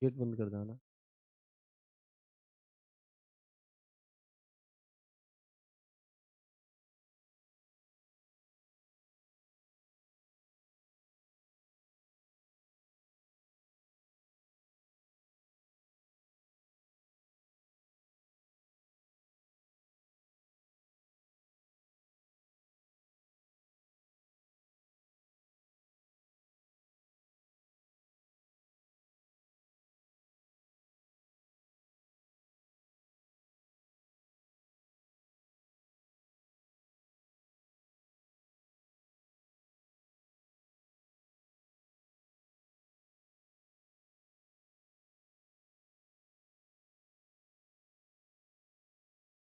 Gate बंद कर देना।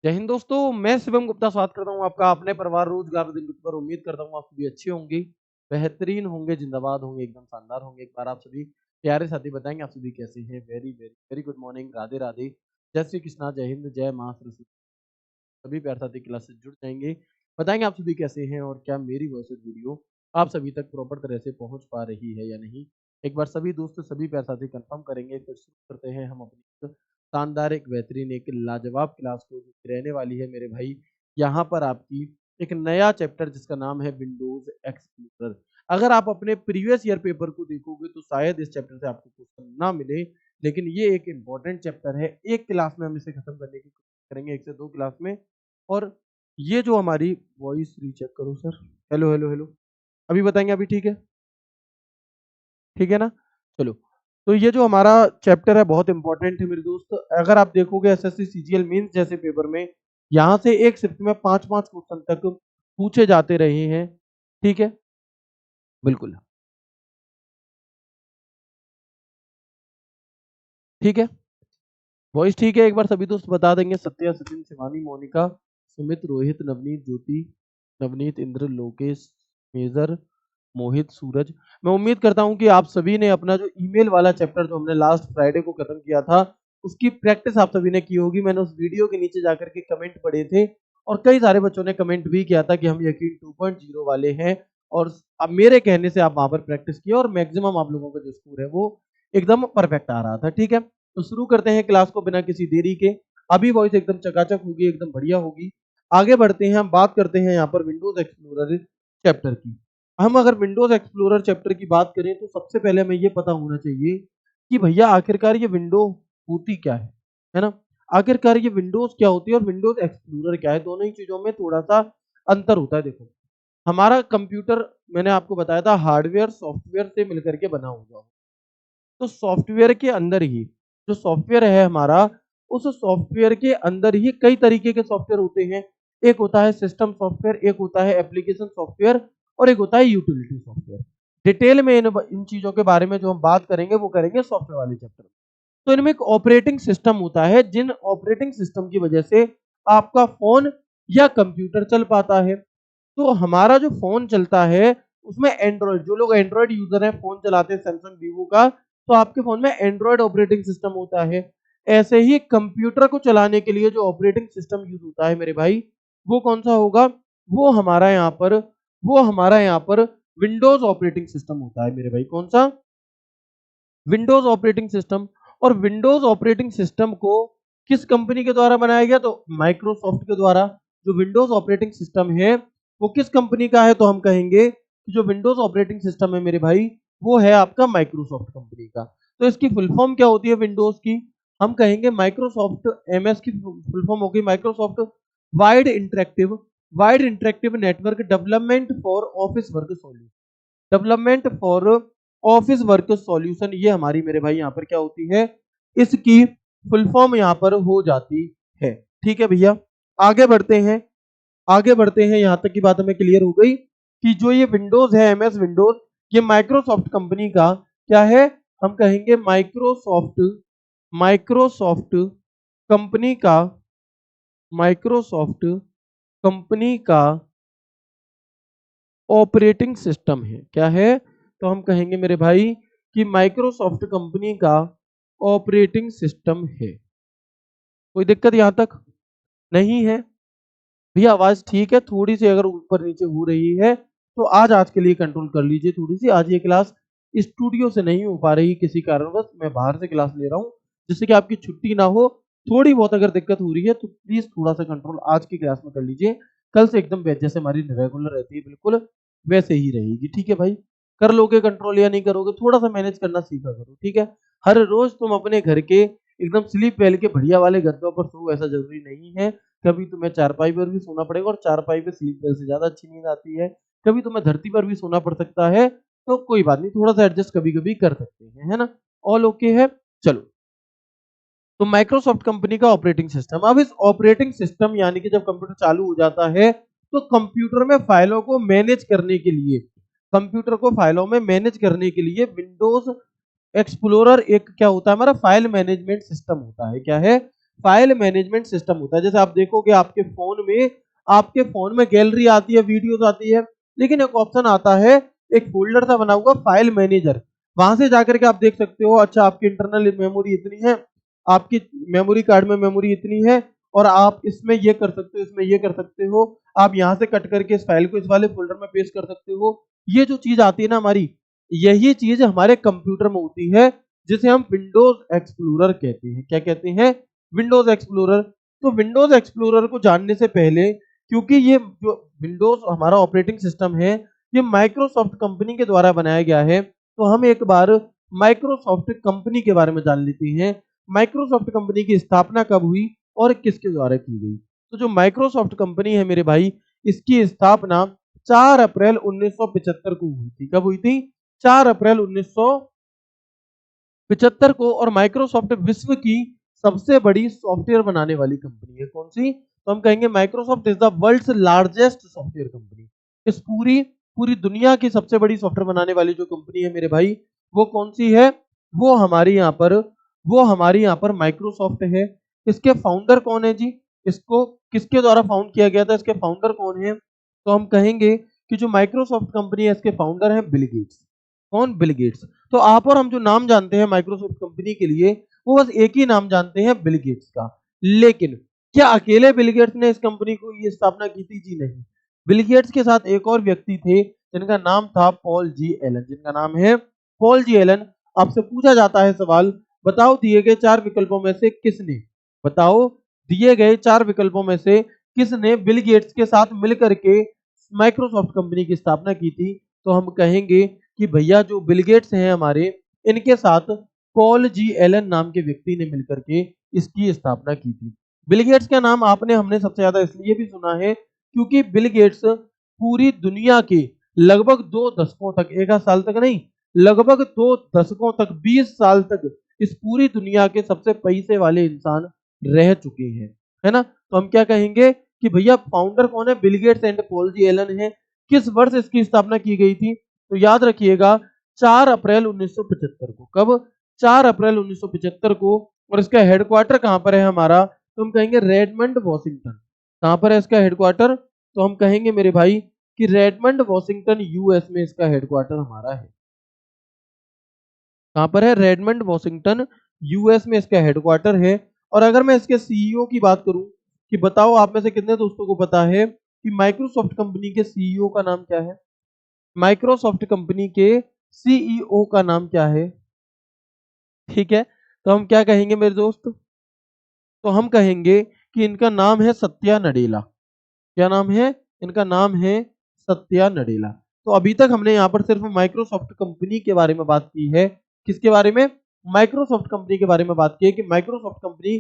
जय हिंद दोस्तों, मैं शिवम गुप्ता स्वागत करता हूं आपका अपने परिवार रोजगार दिन पर। उम्मीद करता हूं आप सभी अच्छे होंगे, बेहतरीन होंगे, जिंदाबाद होंगे, एकदम शानदार होंगे। एक बार आप सभी प्यारे साथी बताएंगे आप सभी कैसे हैं। Very very very good morning, Radhe Radhe, जय श्री कृष्णा, जय हिंद, जय मां सरस्वती। सभी प्यारे साथी क्लास से जुड़ जाएंगे, बताएंगे आप सभी कैसे हैं और क्या मेरी वॉइस वीडियो आप सभी तक प्रॉपर तरह से पहुंच पा रही है या नहीं। एक बार सभी दोस्त सभी प्यारे साथी कंफर्म करेंगे, फिर शुरू करते हैं हम अपनी शानदार एक बेहतरीन एक लाजवाब क्लास को जो रहने वाली है मेरे भाई। यहाँ पर आपकी एक नया चैप्टर जिसका नाम है विंडोज एक्सप्लोरर। अगर आप अपने प्रीवियस ईयर पेपर को देखोगे तो शायद इस चैप्टर से आपको क्वेश्चन ना मिले, लेकिन ये एक इंपॉर्टेंट चैप्टर है। एक क्लास में हम इसे खत्म करने की कोशिश करेंगे, 1 से 2 क्लास में। और ये जो हमारी वॉइस रीचेक करो सर, हेलो हेलो हेलो, अभी बताएंगे अभी ठीक है, ठीक है ना। चलो, तो ये जो हमारा चैप्टर है बहुत इंपॉर्टेंट है मेरे दोस्त। अगर आप देखोगे एसएससी सीजीएल मेंस जैसे पेपर में यहाँ से एक शिफ्ट में 5-5 क्वेश्चन तक पूछे जाते रहे हैं, ठीक है। बिल्कुल ठीक है, वॉइस ठीक है। एक बार सभी दोस्त बता देंगे। सत्या, सचिन, शिवानी, मोनिका, सुमित, रोहित, नवनीत, ज्योति, नवनीत, इंद्र, लोकेश, मेजर, मोहित, सूरज। मैं उम्मीद करता हूं कि आप सभी ने अपना जो ईमेल वाला चैप्टर जो हमने लास्ट फ्राइडे को खत्म किया था उसकी प्रैक्टिस आप सभी ने की होगी। मैंने उस वीडियो के नीचे जाकर के कमेंट पढ़े थे और कई सारे बच्चों ने कमेंट भी किया था कि हम यकीन 2.0 वाले हैं, और अब मेरे कहने से आप वहां पर प्रैक्टिस किया और मैक्सिमम आप लोगों का जो स्कोर है वो एकदम परफेक्ट आ रहा था, ठीक है। तो शुरू करते हैं क्लास को बिना किसी देरी के। अभी वॉइस एकदम चकाचक होगी, एकदम बढ़िया होगी। आगे बढ़ते हैं, हम बात करते हैं यहाँ पर विंडोज एक्सप्लोरर चैप्टर की। हम अगर विंडोज एक्सप्लोरर चैप्टर की बात करें तो सबसे पहले हमें ये पता होना चाहिए कि भैया आखिरकार ये विंडो होती क्या है ना। आखिरकार ये विंडोज क्या होती है और विंडोज एक्सप्लोरर क्या है, दोनों ही चीजों में थोड़ा सा अंतर होता है। देखो, हमारा कंप्यूटर मैंने आपको बताया था हार्डवेयर सॉफ्टवेयर से मिलकर के बना हुआ। तो सॉफ्टवेयर के अंदर ही जो सॉफ्टवेयर है हमारा, उस सॉफ्टवेयर के अंदर ही कई तरीके के सॉफ्टवेयर होते हैं। एक होता है सिस्टम सॉफ्टवेयर, एक होता है एप्लीकेशन सॉफ्टवेयर, और एक होता है यूटिलिटी सॉफ्टवेयर। डिटेल में इन चीजों के बारे में जो हम बात करेंगे वो करेंगे सॉफ्टवेयर वाले चैप्टर में। तो इनमें एक ऑपरेटिंग सिस्टम होता है, जिन ऑपरेटिंग सिस्टम की वजह से आपका फोन या कंप्यूटर चल पाता है। तो हमारा जो फोन चलता है उसमें एंड्रॉइड, जो लोग एंड्रॉइड यूजर हैं, फोन चलाते हैं सैमसंग वीवो का, तो आपके फोन में एंड्रॉइड ऑपरेटिंग सिस्टम होता है। ऐसे ही कंप्यूटर को चलाने के लिए जो ऑपरेटिंग सिस्टम यूज होता है मेरे भाई, वो कौन सा होगा, वो हमारा यहाँ पर वो हमारा यहाँ पर विंडोज ऑपरेटिंग सिस्टम होता है मेरे भाई। कौन सा? Windows operating system. और विंडोज ऑपरेटिंग सिस्टम को किस कंपनी के द्वारा बनाया गया? तो माइक्रोसॉफ्ट के द्वारा। जो विंडोज ऑपरेटिंग सिस्टम है वो किस कंपनी का है? तो हम कहेंगे कि जो विंडोज ऑपरेटिंग सिस्टम है मेरे भाई वो है आपका माइक्रोसॉफ्ट कंपनी का। तो इसकी फुल फॉर्म क्या होती है विंडोज की? हम कहेंगे माइक्रोसॉफ्ट एमएस की फुल फॉर्म होगी Microsoft wide interactive network development for office work solution. Development for office work solution, ये हमारी मेरे भाई यहाँ पर क्या होती है, इसकी फुल फॉर्म यहाँ पर हो जाती है। ठीक है भैया, आगे बढ़ते हैं। यहाँ तक की बात हमें क्लियर हो गई कि जो ये विंडोज है, एमएस विंडोज, ये माइक्रोसॉफ्ट कंपनी का क्या है? हम कहेंगे माइक्रोसॉफ्ट कंपनी का माइक्रोसॉफ्ट कंपनी का ऑपरेटिंग सिस्टम है। क्या है? तो हम कहेंगे मेरे भाई कि माइक्रोसॉफ्ट कंपनी का ऑपरेटिंग सिस्टम है। कोई दिक्कत यहां तक नहीं है भैया? आवाज ठीक है? थोड़ी सी अगर ऊपर नीचे हो रही है तो आज के लिए कंट्रोल कर लीजिए, थोड़ी सी आज ये क्लास स्टूडियो से नहीं हो पा रही किसी कारणवश, मैं बाहर से क्लास ले रहा हूँ, जिससे कि आपकी छुट्टी ना हो। थोड़ी बहुत अगर दिक्कत हो रही है तो प्लीज थोड़ा सा कंट्रोल आज की क्लास में कर लीजिए। कल से एकदम जैसे हमारी रेगुलर रहती है बिल्कुल वैसे ही रहेगी, ठीक है भाई। कर लोगे कंट्रोल या नहीं करोगे, थोड़ा सा मैनेज करना सीखा करो, ठीक है। हर रोज तुम अपने घर के एकदम स्लीप वेल के बढ़िया वाले गद्दों पर सो, ऐसा जरूरी नहीं है। कभी तुम्हें चारपाई पर भी सोना पड़ेगा, और चारपाई पे स्लीप वेल से ज्यादा अच्छी नींद आती है। कभी तुम्हें धरती पर भी सोना पड़ सकता है, तो कोई बात नहीं, थोड़ा सा एडजस्ट कभी कभी कर सकते हैं, है ना। ऑल ओके है। चलो, तो माइक्रोसॉफ्ट कंपनी का ऑपरेटिंग सिस्टम, अब इस ऑपरेटिंग सिस्टम यानी कि जब कंप्यूटर चालू हो जाता है तो कंप्यूटर में फाइलों को मैनेज करने के लिए, कंप्यूटर को फाइलों में मैनेज करने के लिए विंडोज एक्सप्लोरर एक क्या होता है हमारा फाइल मैनेजमेंट सिस्टम होता है। क्या है? फाइल मैनेजमेंट सिस्टम होता है। जैसे आप देखोगे आपके फोन में गैलरी आती है, वीडियोस आती है, लेकिन एक ऑप्शन आता है, एक फोल्डर सा बना हुआ फाइल मैनेजर। वहां से जाकर के आप देख सकते हो, अच्छा आपकी इंटरनल मेमोरी इतनी है, आपकी मेमोरी कार्ड में मेमोरी इतनी है, और आप इसमें ये कर सकते हो, इसमें ये कर सकते हो, आप यहाँ से कट करके इस फाइल को इस वाले फोल्डर में पेस्ट कर सकते हो। ये जो चीज आती है ना हमारी, यही चीज हमारे कंप्यूटर में होती है, जिसे हम विंडोज एक्सप्लोरर कहते हैं। क्या कहते हैं? Windows explorer. तो विंडोज एक्सप्लोरर को जानने से पहले, क्योंकि ये जो विंडोज हमारा ऑपरेटिंग सिस्टम है, ये माइक्रोसॉफ्ट कंपनी के द्वारा बनाया गया है, तो हम एक बार माइक्रोसॉफ्ट कंपनी के बारे में जान लेते हैं। माइक्रोसॉफ्ट कंपनी की स्थापना कब हुई और किसके द्वारा की गई? तो जो माइक्रोसॉफ्ट कंपनी है मेरे भाई, इसकी स्थापना 4 अप्रैल 1975 को हुई थी। कब हुई थी? 4 अप्रैल 1975 को। और माइक्रोसॉफ्ट विश्व की सबसे बड़ी सॉफ्टवेयर बनाने वाली कंपनी है। कौन सी? तो हम कहेंगे Microsoft is the world's largest software company. इस पूरी पूरी दुनिया की सबसे बड़ी सॉफ्टवेयर बनाने वाली जो कंपनी है मेरे भाई, वो कौन सी है? वो हमारी यहाँ पर वो हमारी यहाँ पर माइक्रोसॉफ्ट है। इसके फाउंडर कौन है जी? इसको किसके द्वारा फाउंड किया गया था? इसके फाउंडर कौन है? तो हम कहेंगे कि जो माइक्रोसॉफ्ट कंपनी है, इसके फाउंडर हैं बिल गेट्स। कौन? Bill Gates. तो आप और हम जो नाम जानते हैं माइक्रोसॉफ्ट कंपनी के लिए, वो बस एक ही नाम जानते हैं, बिल गेट्स का। लेकिन क्या अकेले बिल गेट्स ने इस कंपनी को ये स्थापना की थी? जी नहीं। बिल गेट्स के साथ एक और व्यक्ति थे, जिनका नाम था पॉल जी एलन। जिनका नाम है पॉल जी एलन। आपसे पूछा जाता है सवाल, बताओ दिए गए 4 विकल्पों में से किसने, बताओ दिए गए 4 विकल्पों में से किसने बिल गेट्स के साथ मिलकर के माइक्रोसॉफ्ट कंपनी की स्थापना की थी? तो हम कहेंगे कि भैया जो बिल गेट्स हैं हमारे, इनके साथ पॉल जी एलन नाम के व्यक्ति ने मिलकर के इसकी स्थापना की थी। बिल गेट्स का नाम आपने हमने सबसे ज्यादा इसलिए भी सुना है क्योंकि बिल गेट्स पूरी दुनिया के लगभग 2 दशकों तक, एक आध साल तक नहीं, लगभग 2 दशकों तक, 20 साल तक इस पूरी दुनिया के सबसे पैसे वाले इंसान रह चुके हैं, है ना। तो हम क्या कहेंगे कि भैया फाउंडर कौन है? Bill Gates and Paul G Allen है। किस वर्ष इसकी स्थापना की गई थी? तो याद रखिएगा 4 अप्रैल 1975 को। कब? 4 अप्रैल 1975 को। और इसका हेडक्वार्टर कहां पर है हमारा? तो हम कहेंगे रेडमंड वॉशिंगटन। कहां पर है इसका हेडक्वार्टर? तो हम कहेंगे मेरे भाई कि रेडमंड वॉशिंगटन यूएस में इसका हेडक्वार्टर हमारा है। कहां पर है? रेडमंड वॉशिंगटन यूएस में इसका हेडक्वार्टर है। और अगर मैं इसके सीईओ की बात करूं कि बताओ आप में से कितने दोस्तों को पता है कि माइक्रोसॉफ्ट कंपनी के सीईओ का नाम क्या है? माइक्रोसॉफ्ट कंपनी के सीईओ का नाम क्या है? ठीक है, तो हम क्या कहेंगे मेरे दोस्त? तो हम कहेंगे कि इनका नाम है सत्या नडेला। क्या नाम है? इनका नाम है सत्या नडेला। तो अभी तक हमने यहाँ पर सिर्फ माइक्रोसॉफ्ट कंपनी के बारे में बात की है। किसके बारे में? माइक्रोसॉफ्ट कंपनी के बारे में बात की है कि माइक्रोसॉफ्ट कंपनी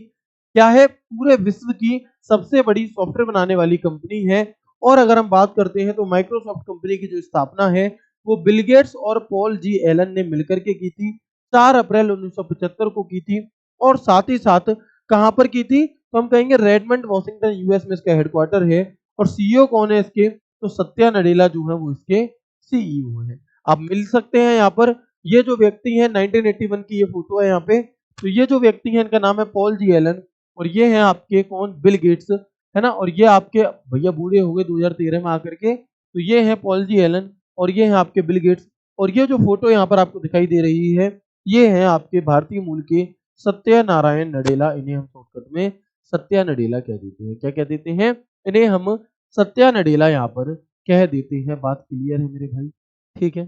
क्या है? पूरे विश्व की सबसे बड़ी सॉफ्टवेयर बनाने वाली कंपनी है। और अगर हम बात करते हैं तो माइक्रोसॉफ्ट कंपनी की जो स्थापना है वो बिल गेट्स और पॉल जी एलन ने मिलकर के की थी। 4 अप्रैल 1975 को की थी। और साथ ही साथ कहां पर की थी? तो हम कहेंगे रेडमंड वॉशिंगटन यूएस में इसका हेडक्वार्टर है। और सीईओ कौन है इसके? तो सत्या नडेला जो है वो इसके सीईओ है। आप मिल सकते हैं यहाँ पर। ये जो व्यक्ति है 1981 की ये फोटो है यहाँ पे। तो ये जो व्यक्ति है इनका नाम है पॉल जी एलन। और ये है आपके कौन? बिल गेट्स, है ना। और ये आपके भैया बूढ़े हो गए 2013 में आकर के। तो ये है पॉल जी एलन और ये है आपके बिल गेट्स। और ये जो फोटो यहाँ पर आपको दिखाई दे रही है, ये है आपके भारतीय मूल के सत्य नारायण नडेला। इन्हें हम शॉर्टकट में सत्या नडेला कह देते हैं। क्या कह देते हैं? इन्हें हम सत्या नडेला यहाँ पर कह देते हैं। बात क्लियर है मेरे भाई? ठीक है,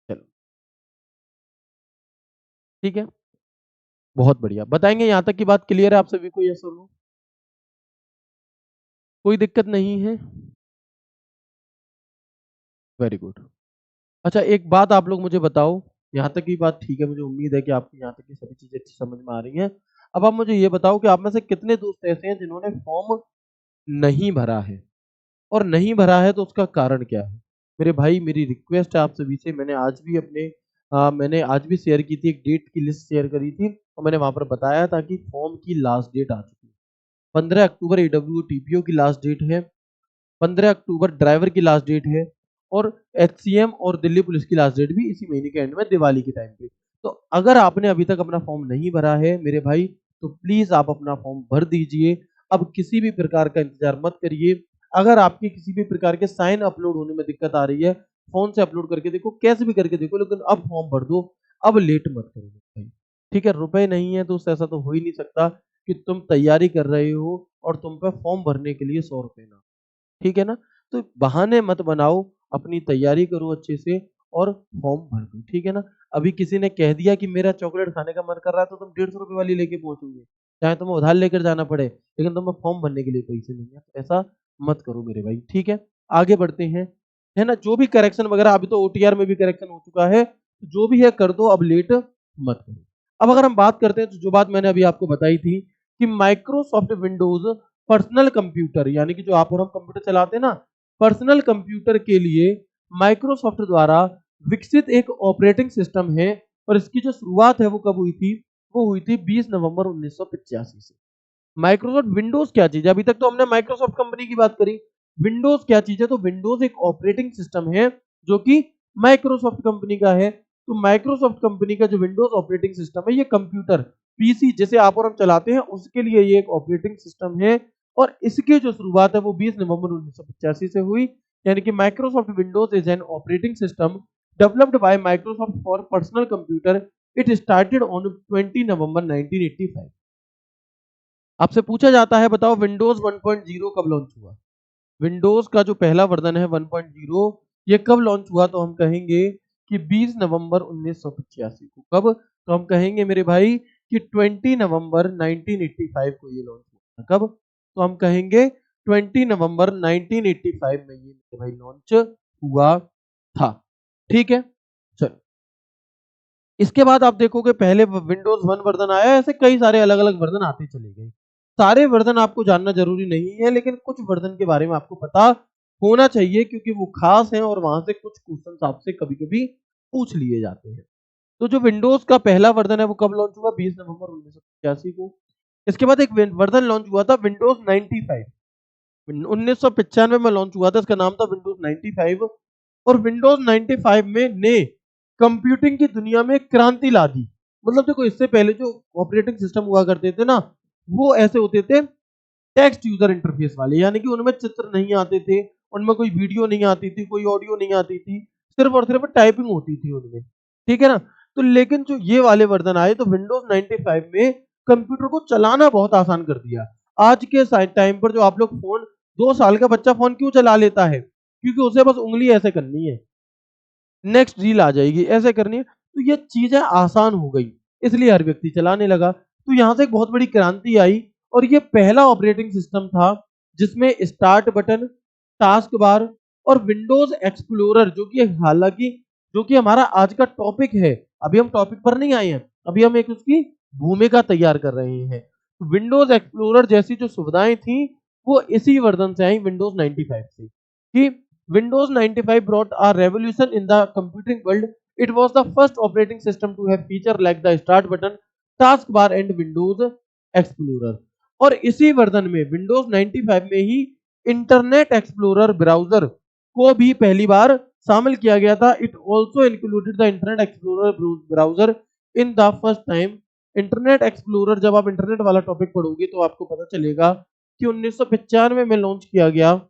चलो। ठीक है, बहुत बढ़िया। बताएंगे यहाँ तक की बात क्लियर है आप सभी को? यस और नो? कोई दिक्कत नहीं है? Very good. अच्छा, एक बात आप लोग मुझे बताओ, यहाँ तक की बात ठीक है, मुझे उम्मीद है कि आपको यहाँ तक की सभी चीजें अच्छी समझ में आ रही हैं। अब आप मुझे ये बताओ कि आप में से कितने दोस्त ऐसे हैं जिन्होंने फॉर्म नहीं भरा है, और नहीं भरा है तो उसका कारण क्या है? मेरे भाई, मेरी रिक्वेस्ट है आप सभी से, मैंने आज भी शेयर की थी, एक डेट की लिस्ट शेयर करी थी और मैंने वहां पर बताया था कि फॉर्म की लास्ट डेट आ चुकी है। 15 अक्टूबर एडब्ल्यू टीपीओ की लास्ट डेट है, 15 अक्टूबर ड्राइवर की लास्ट डेट है, और एचसीएम और दिल्ली पुलिस की लास्ट डेट भी इसी महीने के एंड में, दिवाली के टाइम पे। तो अगर आपने अभी तक अपना फॉर्म नहीं भरा है मेरे भाई, तो प्लीज आप अपना फॉर्म भर दीजिए। अब किसी भी प्रकार का इंतजार मत करिए। अगर आपकी किसी भी प्रकार के साइन अपलोड होने में दिक्कत आ रही है, फोन से अपलोड करके देखो, कैसे भी करके देखो, लेकिन अब फॉर्म भर दो। अब लेट मत करो भाई, ठीक है? रुपए नहीं है तो ऐसा तो हो ही नहीं सकता कि तुम तैयारी कर रहे हो और तुम पे फॉर्म भरने के लिए 100 रुपए ना, ठीक है ना? तो बहाने मत बनाओ, अपनी तैयारी करो अच्छे से और फॉर्म भर दो, ठीक है ना? अभी किसी ने कह दिया कि मेरा चॉकलेट खाने का मन कर रहा है, तो तुम 150 रुपए वाली लेके पहुंचोगे, चाहे तुम्हें उधार लेकर जाना पड़े, लेकिन तुम्हें फॉर्म भरने के लिए पैसे नहीं है। तो ऐसा मत करो मेरे भाई, ठीक है? आगे बढ़ते हैं, है ना? जो भी करेक्शन वगैरह, अभी तो ओटीआर में भी करेक्शन हो चुका है, तो जो भी है कर दो, अब लेट मत करो। अब अगर हम बात करते हैं, तो जो बात मैंने अभी आपको बताई थी कि माइक्रोसॉफ्ट विंडोज पर्सनल कंप्यूटर, यानी कि जो आप और हम कंप्यूटर चलाते हैं ना, पर्सनल कंप्यूटर के लिए माइक्रोसॉफ्ट द्वारा विकसित एक ऑपरेटिंग सिस्टम है। और इसकी जो शुरुआत है वो कब हुई थी? वो हुई थी 20 नवंबर 1985 से। माइक्रोसॉफ्ट विंडोज क्या चीज है? अभी तक तो हमने माइक्रोसॉफ्ट कंपनी की बात करी। विंडोज क्या चीज है? तो विंडोज एक ऑपरेटिंग सिस्टम है जो कि माइक्रोसॉफ्ट कंपनी का है। तो माइक्रोसॉफ्ट कंपनी का जो विंडोज ऑपरेटिंग सिस्टम है, ये कंप्यूटर, पीसी जैसे आप और हम चलाते हैं, उसके लिए ये एक ऑपरेटिंग सिस्टम है। और इसकी जो शुरुआत है वो 20 नवंबर 1985 से हुई। यानी कि Microsoft Windows is an operating system developed by Microsoft for personal computer. It started on 20 नवंबर 1985। आपसे पूछा जाता है, बताओ विंडोज 1.0 कब लॉन्च हुआ? विंडोज का जो पहला वर्जन है 1.0, ये कब लॉन्च हुआ? तो हम कहेंगे कि 20 नवंबर 1985 को। कब? तो हम कहेंगे मेरे भाई कि 20 नवंबर 1985 को ये लॉन्च हुआ था। कब? तो हम कहेंगे 20 नवंबर 1985 में ये मेरे भाई लॉन्च हुआ था, ठीक है? चलो, इसके बाद आप देखोगे पहले विंडोज 1 वर्जन आया, ऐसे कई सारे अलग अलग वर्जन आते चले गए। सारे वर्जन आपको जानना जरूरी नहीं है, लेकिन कुछ वर्जन के बारे में आपको पता होना चाहिए, क्योंकि वो खास है और वहां से कुछ क्वेश्चन आपसे कभी कभी पूछ लिए जाते हैं। तो जो विंडोज का पहला वर्जन है वो कब लॉन्च हुआ? 20 नवंबर 1985 को। इसके बाद एक वर्जन लॉन्च हुआ था विंडोज 95, 1995 में लॉन्च हुआ था। इसका नाम था विंडोज 95। और विंडोज 95 में ने कंप्यूटिंग की दुनिया में क्रांति ला दी। मतलब देखो, इससे पहले जो ऑपरेटिंग सिस्टम हुआ करते थे ना, वो ऐसे होते थे टेक्स्ट यूजर इंटरफेस वाले, यानी कि उनमें चित्र नहीं आते थे, उनमें कोई वीडियो नहीं आती थी, कोई ऑडियो नहीं आती थी, सिर्फ और सिर्फ टाइपिंग होती थी उनमें, ठीक है ना? तो लेकिन जो ये वाले वर्जन आए, तो विंडोज 95 में कंप्यूटर को चलाना बहुत आसान कर दिया। आज के टाइम पर जो आप लोग फोन, 2 साल का बच्चा फोन क्यों चला लेता है? क्योंकि उसे बस उंगली ऐसे करनी है, नेक्स्ट रील आ जाएगी, ऐसे करनी है, तो ये चीजें आसान हो गई, इसलिए हर व्यक्ति चलाने लगा। तो यहां से एक बहुत बड़ी क्रांति आई। और ये पहला ऑपरेटिंग सिस्टम था जिसमें स्टार्ट बटन, टास्क बार और विंडोज एक्सप्लोरर, जो कि हालांकि जो कि हमारा आज का टॉपिक है, अभी हम टॉपिक पर नहीं आए हैं, अभी हम एक उसकी भूमिका तैयार कर रहे हैं। विंडोज एक्सप्लोरर जैसी जो सुविधाएं थी, वो इसी वर्जन से आई, विंडोज 95 से। कि Windows 95 brought a revolution in the computing world. It was the first operating system to have feature like the start button, taskbar and Windows Explorer. और इसी वर्जन में Windows 95 में ही इंटरनेट एक्सप्लोरर ब्राउजर को भी पहली बार शामिल किया गया था। It also included the internet explorer browser in the first time. Internet explorer, जब आप इंटरनेट वाला टॉपिक पढ़ोगे तो आपको पता चलेगा कि 1995 में लॉन्च किया गया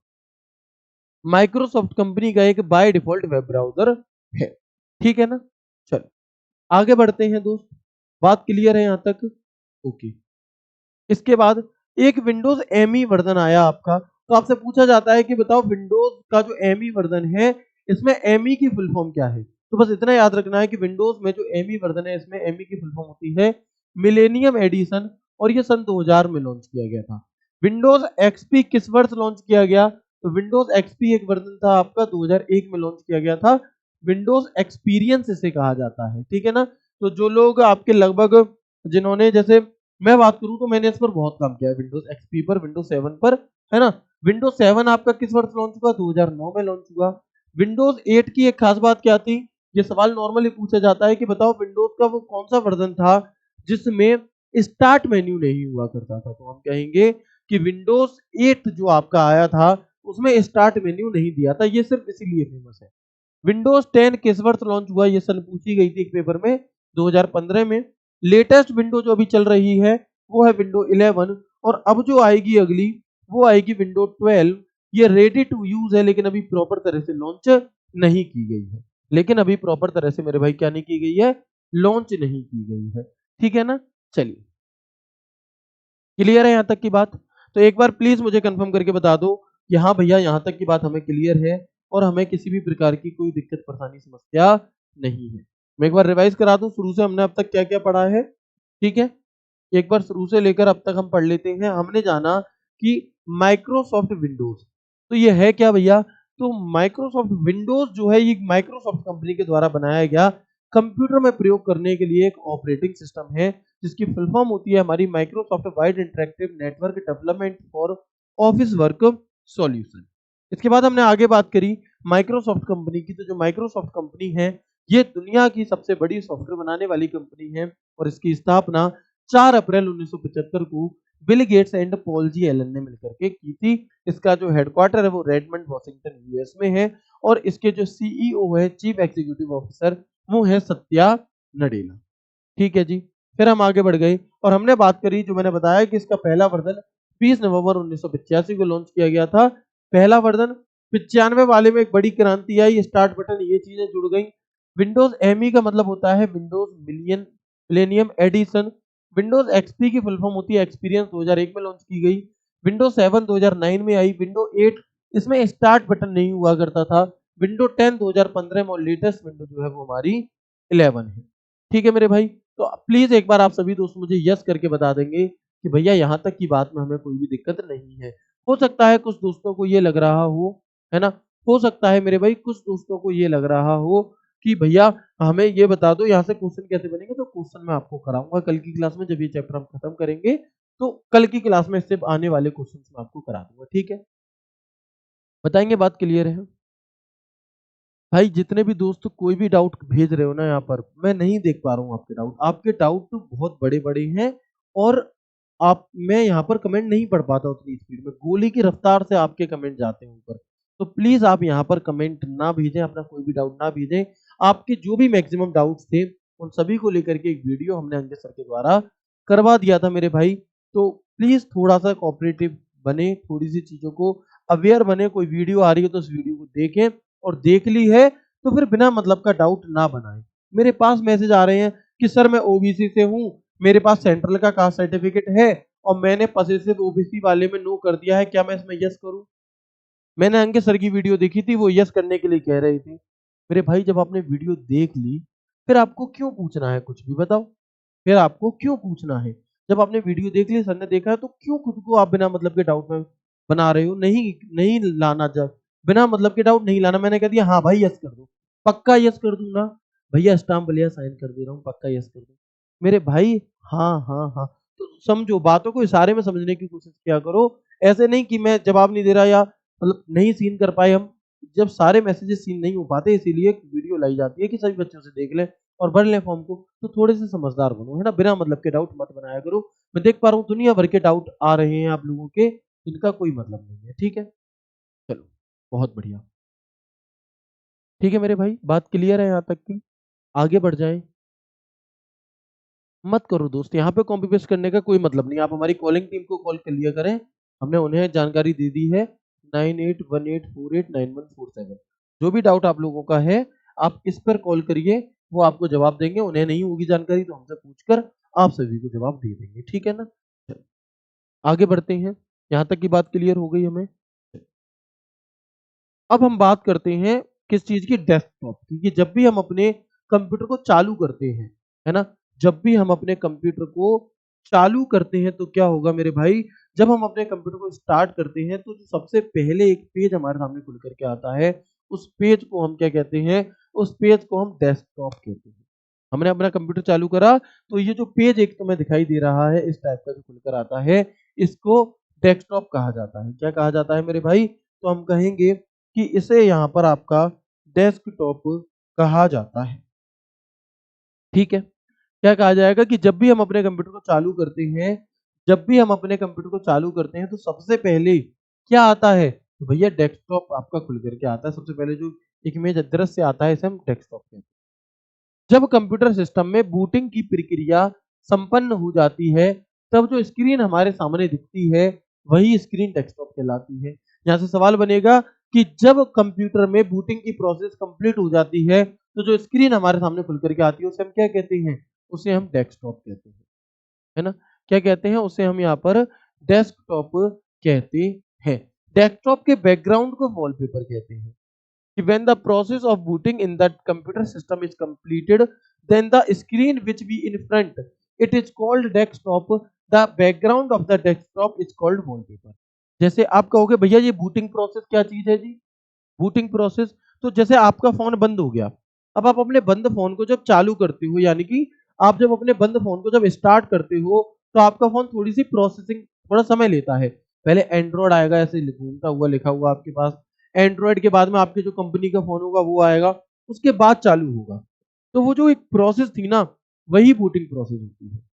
माइक्रोसॉफ्ट कंपनी का एक बाय डिफॉल्ट वेब ब्राउजर है, ठीक है ना? चलो, आगे बढ़ते हैं दोस्त, बात क्लियर है यहां तक? ओके। इसके बाद एक विंडोज एमई वर्जन आया आपका। तो आपसे पूछा जाता है कि बताओ विंडोज का जो एमई वर्जन है, इसमें एमई की फुल फॉर्म क्या है? तो बस इतना याद रखना है कि विंडोज में जो एमई वर्जन है इसमें एमई की फुल फॉर्म होती है मिलेनियम एडिशन और ये सन 2000 में लॉन्च किया गया था। विंडोज एक्सपी किस वर्ष लॉन्च किया गया? तो विंडोज एक्सपी एक वर्जन था आपका 2001 में लॉन्च किया गया था। विंडोज एक्सपीरियंस इसे कहा जाता है, ठीक है ना। तो जो लोग आपके लगभग जिन्होंने जैसे मैं बात करूं तो मैंने इस पर बहुत काम किया है विंडोज एक्सपी पर, विंडोज 7 पर, है ना। विंडोज 7 आपका किस वर्ष लॉन्च हुआ? 2009 में लॉन्च हुआ। विंडोज 8 की एक खास बात क्या थी? ये सवाल नॉर्मली पूछा जाता है कि बताओ विंडोज का वो कौन सा वर्जन था जिसमें स्टार्ट मेन्यू नहीं हुआ करता था। तो हम कहेंगे कि विंडोज 8 जो आपका आया था उसमें स्टार्ट मेन्यू नहीं दिया था, ये सिर्फ इसीलिए फेमस है। विंडोज 10 किस वर्ष लॉन्च हुआ? ये सन पूछी गई थी एक पेपर में, 2015 में। लेटेस्ट विंडो जो अभी चल रही है वो है विंडो 11 और अब जो आएगी अगली वो आएगी विंडो 12। ये रेडी टू यूज है लेकिन अभी प्रॉपर तरह से लॉन्च नहीं की गई है। लेकिन अभी प्रॉपर तरह से मेरे भाई क्या नहीं की गई है? लॉन्च नहीं की गई है, ठीक है ना। चलिए, क्लियर है यहां तक की बात? तो एक बार प्लीज मुझे कंफर्म करके बता दो कि हाँ भैया यहां तक की बात हमें क्लियर है और हमें किसी भी प्रकार की कोई दिक्कत परेशानी समस्या नहीं है। मैं एक बार रिवाइज करा दूं शुरू से हमने अब तक क्या क्या पढ़ा है, ठीक है। एक बार शुरू से लेकर अब तक हम पढ़ लेते हैं। हमने जाना कि माइक्रोसॉफ्ट विंडोज, तो ये है क्या भैया? तो माइक्रोसॉफ्ट विंडोज जो है ये माइक्रोसॉफ्ट कंपनी के द्वारा बनाया गया कंप्यूटर में प्रयोग करने के लिए एक ऑपरेटिंग सिस्टम है जिसकी फुल फॉर्म होती है हमारी Microsoft wide interactive network development for office work solution. इसके बाद हमने आगे बात करी माइक्रोसॉफ्ट कंपनी की। तो जो माइक्रोसॉफ्ट कंपनी है ये दुनिया की सबसे बड़ी सॉफ्टवेयर बनाने वाली कंपनी है और इसकी स्थापना 4 अप्रैल 1975 को Bill Gates and Paul G Allen ने मिलकर के की थी। इसका जो हेडक्वार्टर है वो रेडमंड वॉशिंगटन यूएस में है और इसके जो सीईओ है चीफ एग्जीक्यूटिव ऑफिसर वो है सत्या नडेला, ठीक है जी। फिर हम आगे बढ़ गए और हमने बात करी जो मैंने बताया कि इसका पहला वर्जन 20 नवंबर 1985 को लॉन्च किया गया था। पहला वर्जन 95 वाले में एक बड़ी क्रांति आई, स्टार्ट बटन ये चीजें जुड़ गई। विंडोज एमई का मतलब होता है Windows Millennium Edition. Windows XP की फुल फॉर्म होती है एक्सपीरियंस, 2001 में लॉन्च की गई। विंडोज 7 2009 में आई। विंडो 8 इसमें स्टार्ट बटन नहीं हुआ करता था। विंडो 10 2015 में और लेटेस्ट विंडो जो है वो हमारी 11 है, ठीक है मेरे भाई। तो प्लीज एक बार आप सभी दोस्त मुझे यस करके बता देंगे कि भैया यहाँ तक की बात में हमें कोई भी दिक्कत नहीं है। हो सकता है कुछ दोस्तों को ये लग रहा हो, है ना, हो सकता है मेरे भाई कुछ दोस्तों को ये लग रहा हो कि भैया हमें ये बता दो यहाँ से क्वेश्चन कैसे बनेंगे। तो क्वेश्चन मैं आपको कराऊंगा कल की क्लास में, जब ये चैप्टर हम खत्म करेंगे तो कल की क्लास में इससे आने वाले क्वेश्चन मैं आपको करा दूंगा, ठीक है। बताएंगे, बात क्लियर है भाई? जितने भी दोस्त कोई भी डाउट भेज रहे हो ना यहाँ पर, मैं नहीं देख पा रहा हूँ आपके डाउट। आपके डाउट तो बहुत बड़े बड़े हैं और आप मैं यहाँ पर कमेंट नहीं पढ़ पाता उतनी स्पीड में, गोली की रफ्तार से आपके कमेंट जाते हैं ऊपर। तो प्लीज आप यहाँ पर कमेंट ना भेजें, अपना कोई भी डाउट ना भेजें। आपके जो भी मैक्सिमम डाउट्स थे उन सभी को लेकर के एक वीडियो हमने अंकित सर के द्वारा करवा दिया था मेरे भाई। तो प्लीज थोड़ा सा कोऑपरेटिव बने, थोड़ी सी चीजों को अवेयर बने। कोई वीडियो आ रही है तो उस वीडियो को देखें और देख ली है तो फिर बिना मतलब का डाउट ना बनाएं। मेरे पास मैसेज आ रहे हैं कि सर मैं ओबीसी से हूं, मेरे पास सेंट्रल का कास्ट सर्टिफिकेट है और मैंने पसेसिव ओबीसी वाले में नो कर दिया है, क्या मैं इसमें यस करूं? मैंने अंकित सर की वीडियो देखी थी, वो यस करने के लिए कह रहे थे। मेरे भाई जब आपने वीडियो देख ली फिर आपको क्यों पूछना है कुछ भी? बताओ, फिर आपको क्यों पूछना है? जब आपने वीडियो देख ली, सर ने देखा है, तो क्यों खुद को आप बिना मतलब के डाउट में बना रहे हो? नहीं, नहीं लाना। जब बिना मतलब के डाउट नहीं लाना, मैंने कह दिया हाँ भाई यस कर दो, पक्का यस कर दूंगा भैया, स्टाम्प लिया साइन कर दे रहा हूँ, पक्का यस कर दो मेरे भाई। हाँ हाँ हाँ, तो समझो बातों को इशारे में समझने की कोशिश किया करो। ऐसे नहीं कि मैं जवाब नहीं दे रहा या मतलब नहीं सीन कर पाए हम। जब सारे मैसेजेस सीन नहीं हो पाते इसीलिए एक वीडियो लाई जाती है कि सभी बच्चों से देख लें और भर लें फॉर्म को। तो थोड़े से समझदार बनो, है ना, बिना मतलब के डाउट मत बनाया करो। मैं देख पा रहा हूँ दुनिया भर के डाउट आ रहे हैं आप लोगों के, इनका कोई मतलब नहीं है, ठीक है। चलो, बहुत बढ़िया, ठीक है मेरे भाई, बात क्लियर है यहाँ तक की? आगे बढ़ जाएं। मत करो दोस्त, यहाँ पे कॉपी पेस्ट करने का कोई मतलब नहीं। आप हमारी कॉलिंग टीम को कॉल कर लिया करें, हमने उन्हें जानकारी दे दी है 9818489147। जो भी डाउट आप लोगों का है आप इस पर कॉल करिए, वो आपको जवाब देंगे। उन्हें नहीं होगी जानकारी तो हमसे पूछकर आप सभी को जवाब दे देंगे, ठीक है ना। चलो, आगे बढ़ते हैं। यहाँ तक की बात क्लियर हो गई हमें। अब हम बात करते हैं किस चीज की? डेस्कटॉप की। कि जब भी हम अपने कंप्यूटर को चालू करते हैं, है ना, जब भी हम अपने कंप्यूटर को चालू करते हैं तो क्या होगा मेरे भाई? जब हम अपने कंप्यूटर को स्टार्ट करते हैं तो जो सबसे पहले एक पेज हमारे सामने खुल करके आता है, उस पेज को हम क्या कहते हैं? उस पेज को हम डेस्कटॉप कहते हैं। हमने अपना कंप्यूटर चालू करा तो ये जो पेज एक तुम्हें दिखाई दे रहा है इस टाइप का जो खुलकर आता है, इसको डेस्कटॉप कहा जाता है। क्या कहा जाता है मेरे भाई? तो हम कहेंगे कि इसे यहाँ पर आपका डेस्कटॉप कहा जाता है। ठीक है? क्या कहा जाएगा कि जब भी हम अपने कंप्यूटर को चालू करते हैं, जब भी हम अपने कंप्यूटर को चालू करते हैं तो सबसे पहले क्या आता है? तो भैया डेस्कटॉप आपका खुल करके आता है। सबसे पहले जो एक इमेज दृश्य आता है इसे हम डेस्कटॉप कहते हैं। जब कंप्यूटर सिस्टम में बूटिंग की प्रक्रिया संपन्न हो जाती है, तब जो स्क्रीन हमारे सामने दिखती है, वही स्क्रीन डेस्कटॉप कहलाती है। यहाँ से सवाल बनेगा कि जब कंप्यूटर में बूटिंग की प्रोसेस कंप्लीट हो जाती है, तो जो स्क्रीन हमारे सामने खुल करके आती है, उसे हम क्या कहते हैं? उसे हम डेस्कटॉप कहते हैं। है ना? क्या कहते हैं? उसे हम यहाँ पर डेस्कटॉप कहते हैं। डेस्कटॉप के बैकग्राउंड को वॉलपेपर कहते हैं। When the process of booting in that computer system is completed, then the screen which be in front, it is called desktop. The background of the desktop is called wallpaper. जैसे आप कहोगे भैया ये booting process क्या चीज है जी? Booting process, तो जैसे आपका फोन बंद हो गया, अब आप अपने बंद फोन को जब चालू करते हो, यानी कि आप जब अपने बंद फोन को जब स्टार्ट करते हो, तो आपका फोन थोड़ी सी प्रोसेसिंग थोड़ा समय लेता है। पहले एंड्रॉइड आएगा ऐसे घूमता हुआ लिखा हुआ आपके पास, एंड्रॉइड के बाद में आपके जो कंपनी का फोन होगा वो आएगा, उसके बाद चालू होगा। तो वो जो एक प्रोसेस थी ना, वही बूटिंग प्रोसेस होती है।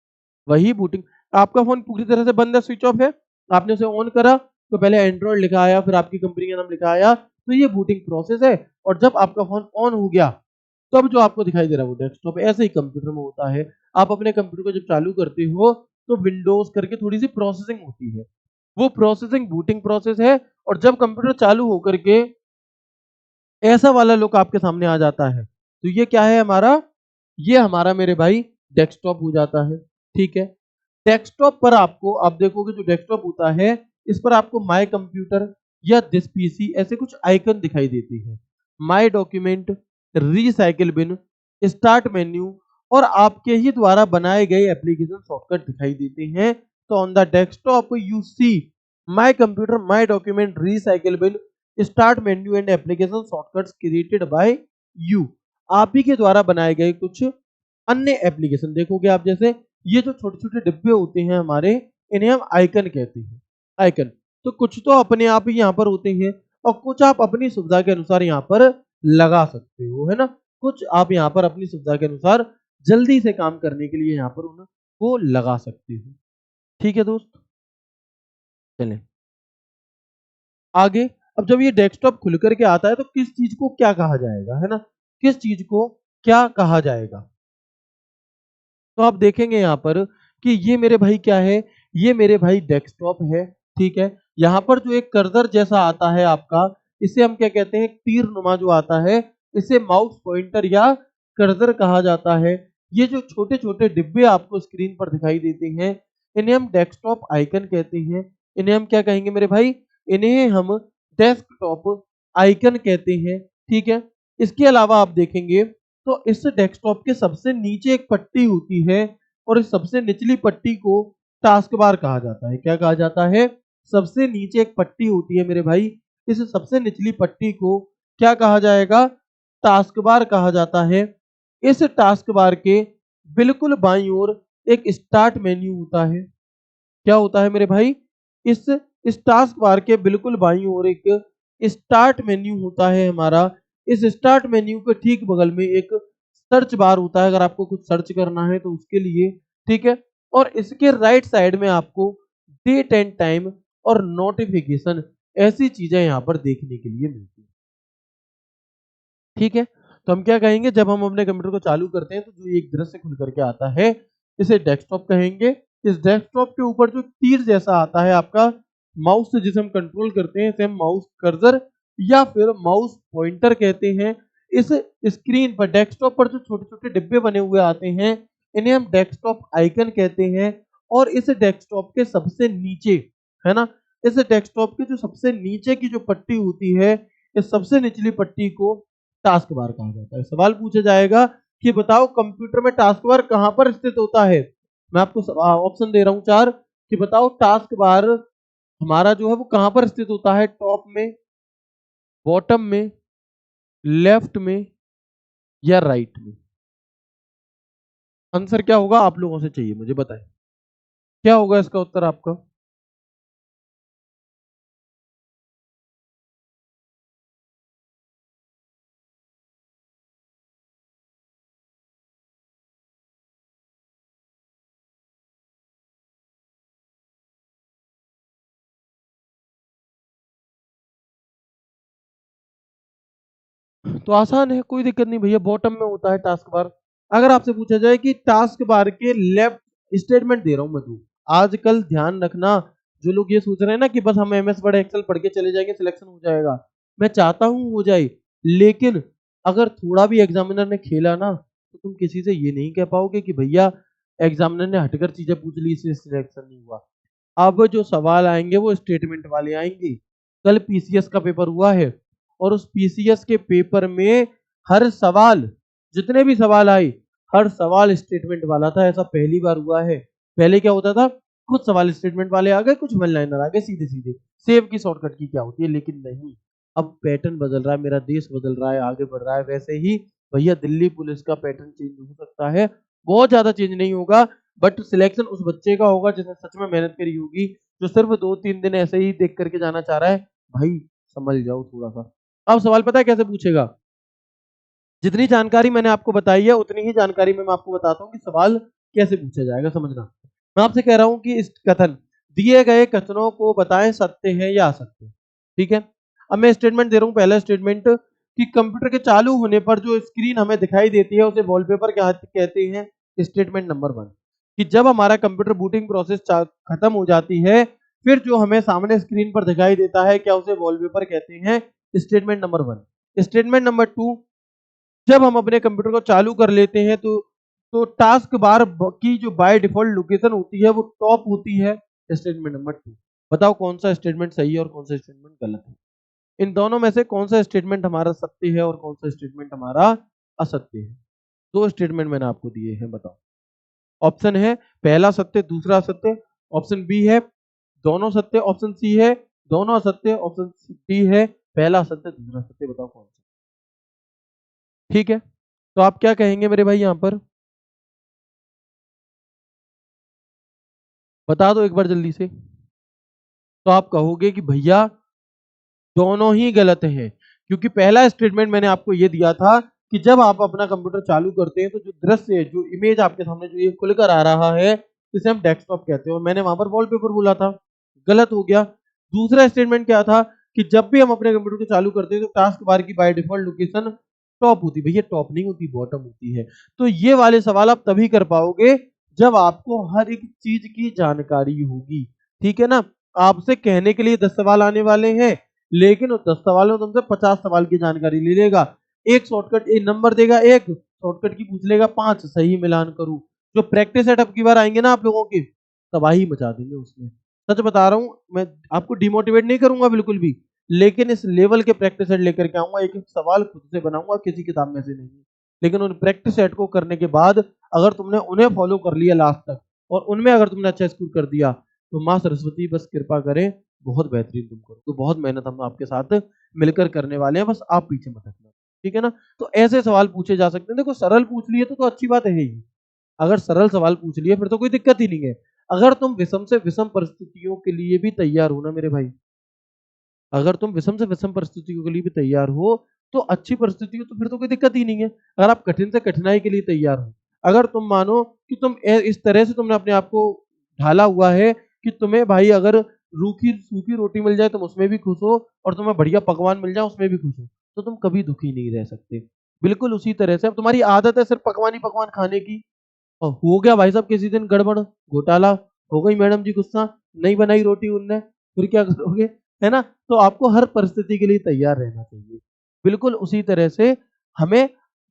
वही बूटिंग, आपका फोन पूरी तरह से बंद है, स्विच ऑफ है, आपने उसे ऑन करा तो पहले एंड्रॉइड लिखा आया, फिर आपकी कंपनी का नाम लिखा आया, तो ये बूटिंग प्रोसेस है। और जब आपका फोन ऑन हो गया, तब जो आपको दिखाई दे रहा है वो डेस्कटॉप है। ऐसे ही कंप्यूटर में होता है। आप अपने कंप्यूटर को जब चालू करते हो तो विंडोज करके थोड़ी सी प्रोसेसिंग होती है, वो प्रोसेसिंग बूटिंग प्रोसेस है। और जब कंप्यूटर चालू होकर के ऐसा वाला लुक आपके सामने आ जाता है, तो ये क्या है हमारा? ये हमारा मेरे भाई डेस्कटॉप हो जाता है। ठीक है? डेस्कटॉप पर आपको, आप देखोगे जो डेस्कटॉप होता है, इस पर आपको माय कंप्यूटर या दिस पीसी ऐसे कुछ आइकन दिखाई देती है। My document, recycle bin, start menu और आपके ही द्वारा बनाए गए एप्लीकेशन शॉर्टकट दिखाई देते हैं। तो on the desktop you see my computer, my document, recycle bin, start menu and application shortcuts created by you. आप ही के द्वारा बनाए गए कुछ अन्य एप्लीकेशन देखोगे आप, जैसे ये जो छोटे-छोटे डिब्बे होते हैं हमारे, इन्हें हम आइकन कहते हैं। आइकन, तो कुछ तो अपने आप ही यहाँ पर होते हैं और कुछ आप अपनी सुविधा के अनुसार यहाँ पर लगा सकते हो, है ना? कुछ आप यहाँ पर अपनी सुविधा के अनुसार जल्दी से काम करने के लिए यहाँ पर उनको लगा सकते हो। ठीक है दोस्त? चलें आगे। अब जब ये डेस्कटॉप खुल कर के आता है तो किस चीज़ को क्या कहा जाएगा, है ना? किस चीज़ को क्या कहा जाएगा? तो आप देखेंगे यहाँ पर कि ये मेरे भाई क्या है? ये मेरे भाई डेस्कटॉप है, ठीक है? यहाँ पर जो एक कर्सर जैसा आता है आपका, इसे हम क्या कहते हैं? तीर-नुमा जो आता है, इसे माउस पॉइंटर या कर्सर कहा जाता है। ये जो छोटे-छोटे डिब्बे आपको स्क्रीन पर दिखाई देते हैं, इन्हें हम डेस्कटॉप आइकन कहते हैं। इन्हें हम क्या कहेंगे मेरे भाई? इन्हें हम डेस्कटॉप आइकन कहते हैं, ठीक है? इसके अलावा आप देखेंगे तो इस डेस्कटॉप के सबसे नीचे एक पट्टी होती है और इस सबसे निचली पट्टी को टास्क बार कहा जाता है। क्या कहा जाता है? सबसे नीचे एक पट्टी होती है मेरे भाई, इस सबसे निचली पट्टी को क्या कहा जाएगा? टास्क बार कहा जाता है। इस टास्क बार के बिल्कुल बाईं ओर एक स्टार्ट मेन्यू होता है। क्या होता है मेरे भाई? इस इस टास्क बार के बिल्कुल बाईं ओर एक स्टार्ट मेन्यू होता है हमारा। इस स्टार्ट मेन्यू के ठीक बगल में एक सर्च बार होता है, अगर आपको कुछ सर्च करना है तो उसके लिए, ठीक है? और इसके राइट साइड में आपको डेट एंड टाइम और नोटिफिकेशन ऐसी चीजें यहाँ पर देखने के लिए मिलती हैं। ठीक है? तो हम क्या कहेंगे? जब हम अपने कंप्यूटर को चालू करते हैं तो जो एक दृश्य खुल करके आता है, इसे डेस्कटॉप कहेंगे। इस डेस्कटॉप के ऊपर जो तीर जैसा आता है आपका, माउस से जिसे हम कंट्रोल करते हैं, इसे हम माउस कर्सर या फिर माउस पॉइंटर कहते हैं। इस स्क्रीन पर, डेस्कटॉप पर जो छोटे-छोटे डिब्बे बने हुए आते हैं, इन्हें हम डेस्कटॉप आइकन कहते हैं। और इस डेस्कटॉप के सबसे नीचे, है ना? इस डेस्कटॉप के जो सबसे नीचे की जो पट्टी होती है, इस सबसे निचली पट्टी को टास्क बार कहा जाता है। सवाल पूछा जाएगा कि बताओ कंप्यूटर में टास्क बार कहां पर स्थित होता है। मैं आपको ऑप्शन दे रहा हूं 4 कि बताओ टास्क बार हमारा जो है वो कहां पर स्थित होता है, टॉप में, बॉटम में, लेफ्ट में या राइट में। आंसर क्या होगा आप लोगों से चाहिए, मुझे बताएं क्या होगा इसका उत्तर आपका। तो आसान है, कोई दिक्कत नहीं भैया, बॉटम में होता है टास्क बार। अगर आपसे पूछा जाए कि टास्क बार के लेफ्ट स्टेटमेंट दे रहा हूं मैं तू, आजकल ध्यान रखना, जो लोग ये सोच रहे हैं ना कि बस हम एमएस वर्ड एक्सेल पढ़ के चले जाएंगे सिलेक्शन हो जाएगा, मैं चाहता हूं हो जाए, लेकिन अगर थोड़ा भी एग्जामिनर ने खेला ना तो तुम किसी से ये नहीं कह पाओगे कि भैया एग्जामिनर ने हटकर चीजें पूछ ली इसलिए सिलेक्शन नहीं हुआ। अब जो सवाल आएंगे वो स्टेटमेंट वाले आएंगे। कल पीसीएस का पेपर हुआ है और उस पीसीएस के पेपर में हर सवाल, जितने भी सवाल आए, हर सवाल स्टेटमेंट वाला था। ऐसा पहली बार हुआ है। पहले क्या होता था, कुछ सवाल स्टेटमेंट वाले आ गए, कुछ वन लाइनर आ गए, सीधे सीधे सेव की शॉर्टकट की क्या होती है। लेकिन नहीं, अब पैटर्न बदल रहा है, मेरा देश बदल रहा है, आगे बढ़ रहा है। वैसे ही भैया दिल्ली पुलिस का पैटर्न चेंज हो सकता है, बहुत ज्यादा चेंज नहीं होगा, बट सिलेक्शन उस बच्चे का होगा जिसने सच में मेहनत करी होगी, जो सिर्फ 2-3 दिन ऐसे ही देख करके जाना चाह रहा है। भाई समझ जाओ थोड़ा सा। अब सवाल पता है कैसे पूछेगा, जितनी जानकारी मैंने आपको बताई है उतनी ही जानकारी में मैं आपको बताता हूँ कि सवाल कैसे पूछा जाएगा, समझना। मैं आपसे कह रहा हूं कि इस कथन, दिए गए कथनों को बताएं सत्य है या असत्य। ठीक है, अब मैं स्टेटमेंट दे रहा हूं। पहला स्टेटमेंट कि कंप्यूटर के चालू होने पर जो स्क्रीन हमें दिखाई देती है उसे वॉलपेपर क्या कहते हैं। स्टेटमेंट नंबर 1 कि जब हमारा कंप्यूटर बूटिंग प्रोसेस खत्म हो जाती है फिर जो हमें सामने स्क्रीन पर दिखाई देता है क्या उसे वॉलपेपर कहते हैं। Statement number 1। स्टेटमेंट नंबर 2, जब हम अपने कंप्यूटर को चालू कर लेते हैं तो टास्क बार की जो बाय डिफॉल्ट लोकेशन होती है वो टॉप होती है। Statement number 2। बताओ कौन सा स्टेटमेंट सही है और कौन सा स्टेटमेंट गलत है। इन दोनों में से कौन सा स्टेटमेंट हमारा सत्य है और कौन सा स्टेटमेंट हमारा असत्य है। दो स्टेटमेंट मैंने आपको दिए हैं, बताओ। ऑप्शन है पहला सत्य दूसरा असत्य, ऑप्शन बी है दोनों सत्य, ऑप्शन सी है दोनों असत्य, ऑप्शन डी है पहला सत्य दूसरा सत्य। बताओ कौन सा। ठीक है, तो आप क्या कहेंगे मेरे भाई यहां पर, बता दो एक बार जल्दी से। तो आप कहोगे कि भैया दोनों ही गलत हैं, क्योंकि पहला स्टेटमेंट मैंने आपको ये दिया था कि जब आप अपना कंप्यूटर चालू करते हैं तो जो दृश्य है, जो इमेज आपके सामने जो ये खुलकर आ रहा है, इसे हम डेस्कटॉप कहते हैं, और मैंने वहां पर वॉलपेपर बोला था, गलत हो गया। दूसरा स्टेटमेंट क्या था कि जब भी हम अपने कंप्यूटर को चालू करते हैं तो टास्क बार की बाय डिफॉल्ट लोकेशन टॉप होती है। भैया टॉप नहीं होती, बॉटम होती है। तो ये वाले सवाल आप तभी कर पाओगे जब आपको हर एक चीज की जानकारी होगी। ठीक है ना, आपसे कहने के लिए 10 सवाल आने वाले हैं, लेकिन उस 10 सवालों में तुमसे 50 सवाल की जानकारी ले लेगा। एक शॉर्टकट एक नंबर देगा, एक शॉर्टकट की पूछ लेगा 5 सही मिलान करूं। जो प्रैक्टिस सेटअप की बार आएंगे ना आप लोगों की, तबाही मचा देंगे उसमें। सच बता रहा हूं, मैं आपको डिमोटिवेट नहीं करूंगा बिल्कुल भी, लेकिन इस लेवल के प्रैक्टिस सेट लेकर के आऊंगा, एक एक सवाल खुद से बनाऊंगा, किसी किताब में से नहीं। लेकिन उन प्रैक्टिस सेट को करने के बाद अगर तुमने उन्हें फॉलो कर लिया लास्ट तक और उनमें अगर तुमने अच्छा स्कोर कर दिया तो माँ सरस्वती बस कृपा करें, बहुत बेहतरीन तुम करो। तो बहुत मेहनत हम आपके साथ मिलकर करने वाले हैं, बस आप पीछे मत हटना। ठीक है ना, तो ऐसे सवाल पूछे जा सकते हैं। देखो सरल पूछ लिए तो अच्छी बात है ही, अगर सरल सवाल पूछ लिए फिर तो कोई दिक्कत ही नहीं है। अगर तुम विषम से विषम परिस्थितियों के लिए भी तैयार हो ना मेरे भाई, अगर तुम विषम से विषम परिस्थितियों के लिए भी तैयार हो तो अच्छी परिस्थिति हो तो फिर तो कोई दिक्कत ही नहीं है। अगर आप कठिन से कठिनाई के लिए तैयार हो, अगर तुम मानो कि तुम इस तरह से तुमने अपने आप को ढाला हुआ है कि तुम्हें भाई अगर रूखी सूखी रोटी मिल जाए तुम उसमें भी खुश हो और तुम्हें बढ़िया पकवान मिल जाए उसमें भी खुश हो, तो तुम कभी दुखी नहीं रह सकते। बिल्कुल उसी तरह से अब तुम्हारी आदत है सिर्फ पकवान ही पकवान खाने की, और हो गया भाई साहब किसी दिन गड़बड़ घोटाला, हो गई मैडम जी गुस्सा, नहीं बनाई रोटी उनने, फिर क्या करोगे, है ना। तो आपको हर परिस्थिति के लिए तैयार रहना चाहिए। बिल्कुल उसी तरह से हमें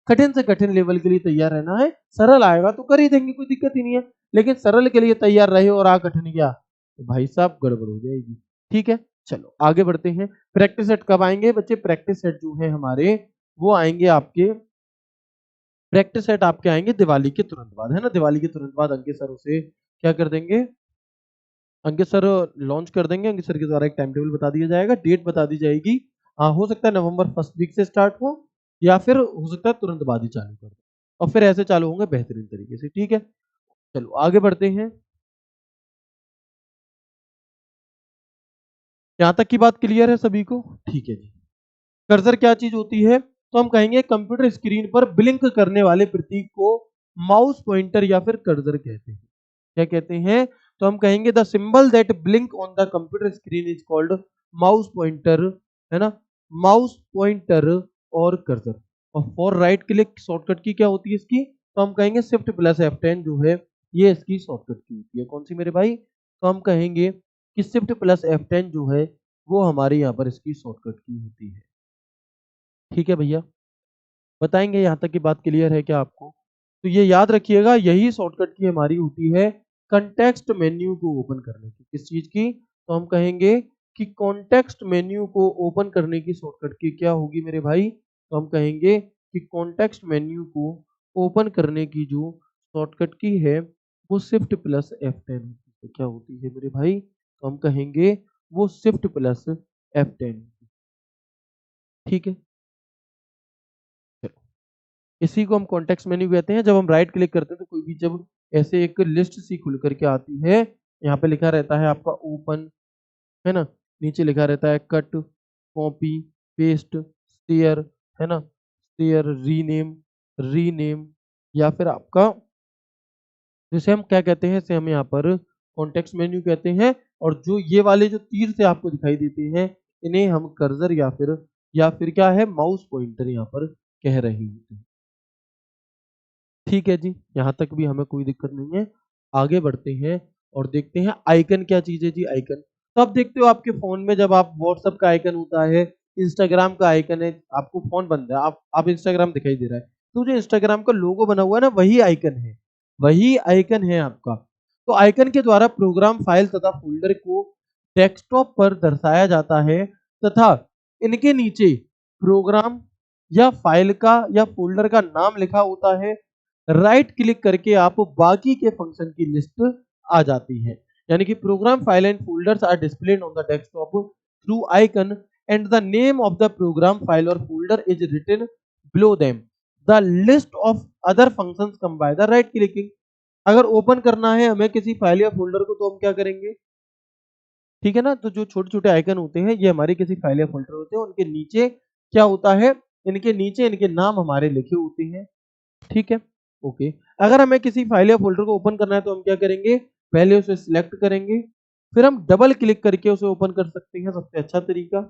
कठिन से कठिन लेवल के लिए तैयार रहना है। सरल आएगा तो कर ही देंगे, कोई दिक्कत ही नहीं है, लेकिन सरल के लिए तैयार रहे और आ कठिन गया तो भाई साहब गड़बड़ हो जाएगी। ठीक है, चलो आगे बढ़ते हैं। प्रैक्टिस सेट कब आएंगे बच्चे, प्रैक्टिस सेट जो है हमारे वो आएंगे आपके प्रैक्टिस सेट, आपके आएंगे दिवाली के तुरंत बाद, है ना। दिवाली के तुरंत बाद अंकित सर उसे क्या कर देंगे, अंकित सर लॉन्च कर देंगे। अंकित सर के द्वारा एक टाइम टेबल बता दिया जाएगा, डेट बता दी जाएगी। हो सकता है नवंबर फर्स्ट वीक से स्टार्ट हो, या फिर हो सकता है तुरंत बाद ही चालू कर दो, और फिर ऐसे चालू होंगे बेहतरीन तरीके से। ठीक है, चलो आगे बढ़ते हैं। यहां तक की बात क्लियर है सभी को? ठीक है जी। कर्सर क्या चीज होती है? तो हम कहेंगे कंप्यूटर स्क्रीन पर ब्लिंक करने वाले प्रतीक को माउस पॉइंटर या फिर कर्सर कहते हैं। क्या कहते हैं? तो हम कहेंगे the symbol that blink on the computer screen is called mouse pointer, है ना, माउस पॉइंटर और कर्सर। और फॉर राइट क्लिक शॉर्टकट की क्या होती है इसकी? तो हम कहेंगे शिफ्ट प्लस F10 जो है ये इसकी शॉर्टकट की होती है। कौन सी मेरे भाई? तो हम कहेंगे कि शिफ्ट प्लस F10 जो है वो हमारे यहाँ पर इसकी शॉर्टकट की होती है। ठीक है भैया, बताएंगे यहाँ तक की बात क्लियर है क्या आपको? तो ये याद रखिएगा, यही शॉर्टकट की हमारी होती है कंटेक्स्ट मेन्यू को ओपन करने की। किस चीज की? तो हम कहेंगे कि कॉन्टेक्स्ट मेन्यू को ओपन करने की शॉर्टकट की क्या होगी मेरे भाई? तो हम कहेंगे कि कॉन्टेक्स्ट मेन्यू को ओपन करने की जो शॉर्टकट की है वो शिफ्ट प्लस F10 होती है। क्या होती है मेरे भाई? तो हम कहेंगे वो शिफ्ट प्लस F10। ठीक है, इसी को हम कॉन्टेक्स्ट मेन्यू कहते हैं। जब हम राइट क्लिक करते हैं तो कोई भी जब ऐसे एक लिस्ट सी खुल करके आती है, यहाँ पे लिखा रहता है आपका ओपन, है ना, नीचे लिखा रहता है कट, कॉपी, पेस्ट, शेयर, है ना, शेयर, रीनेम, रीनेम, या फिर आपका जैसे हम क्या कहते हैं, इसे हम यहाँ पर कॉन्टेक्स्ट मेन्यू कहते हैं। और जो ये वाले जो तीर से आपको दिखाई देते हैं इन्हें हम कर्सर या फिर क्या है, माउस पॉइंटर यहाँ पर कह रहे होते हैं। ठीक है जी, यहाँ तक भी हमें कोई दिक्कत नहीं है। आगे बढ़ते हैं और देखते हैं आइकन क्या चीज है जी। आइकन तो आप देखते हो आपके फोन में, जब आप व्हाट्सएप का आइकन होता है, इंस्टाग्राम का आइकन है, आपको फोन बंद है, आप इंस्टाग्राम दिखाई दे रहा है, तो जो इंस्टाग्राम का लोगो बना हुआ है ना, वही आइकन है, वही आइकन है आपका। तो आइकन के द्वारा प्रोग्राम फाइल तथा फोल्डर को डेस्कटॉप पर दर्शाया जाता है, तथा इनके नीचे प्रोग्राम या फाइल का या फोल्डर का नाम लिखा होता है। राइट क्लिक करके आप बाकी के फंक्शन की लिस्ट आ जाती है। यानी कि program file and folders are displayed on the desktop through icon and the name of the program file और folder is written below them. The list of other functions come by the right clicking. अगर open करना है हमें किसी file या folder को तो हम क्या करेंगे? ठीक है ना, तो जो छोटे छोटे आइकन होते हैं ये हमारे किसी फाइल या फोल्डर होते हैं, उनके नीचे क्या होता है, इनके नीचे इनके नाम हमारे लिखे होते हैं। ठीक है, ओके। अगर हमें किसी फाइल या फोल्डर को ओपन करना है तो हम क्या करेंगे? पहले उसे सिलेक्ट करेंगे, फिर हम डबल क्लिक करके उसे ओपन कर सकते हैं, सबसे अच्छा तरीका।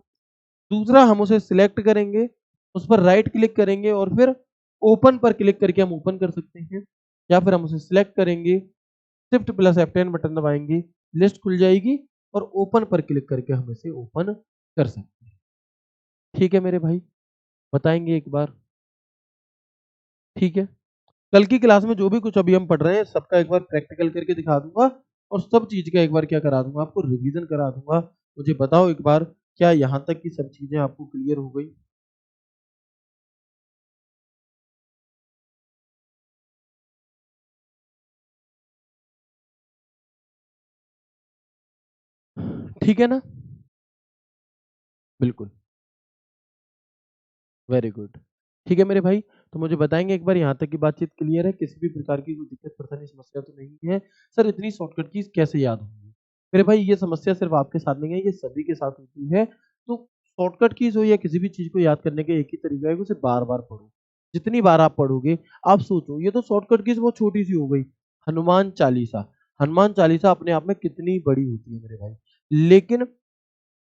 दूसरा, हम उसे सिलेक्ट करेंगे, उस पर राइट क्लिक करेंगे और फिर ओपन पर क्लिक करके हम ओपन कर सकते हैं। या फिर हम उसे सिलेक्ट करेंगे, शिफ्ट प्लस F10 बटन दबाएंगे, लिस्ट खुल जाएगी और ओपन पर क्लिक करके हम इसे ओपन कर सकते हैं। ठीक है मेरे भाई, बताएंगे एक बार? ठीक है, कल की क्लास में जो भी कुछ अभी हम पढ़ रहे हैं सबका एक बार प्रैक्टिकल करके दिखा दूंगा, और सब चीज का एक बार क्या करा दूंगा, आपको रिवीजन करा दूंगा। मुझे बताओ एक बार, क्या यहाँ तक की सब चीजें आपको क्लियर हो गई? ठीक है ना? बिल्कुल, वेरी गुड। ठीक है मेरे भाई, तो मुझे बताएंगे एक बार यहाँ तक की बातचीत क्लियर है? किसी भी प्रकार की कोई दिक्कत परेशानी समस्या तो नहीं है? सर इतनी शॉर्टकट कीज कैसे याद होंगी? मेरे भाई ये समस्या सिर्फ आपके साथ नहीं है, ये सभी के साथ होती है। तो शॉर्टकट कीज हो या किसी भी चीज को याद करने का एक ही तरीका है कि उसे बार बार पढ़ो। जितनी बार आप पढ़ोगे, आप सोचो, ये तो शॉर्टकट कीज बहुत छोटी सी हो गई, हनुमान चालीसा। हनुमान चालीसा अपने आप में कितनी बड़ी होती है मेरे भाई, लेकिन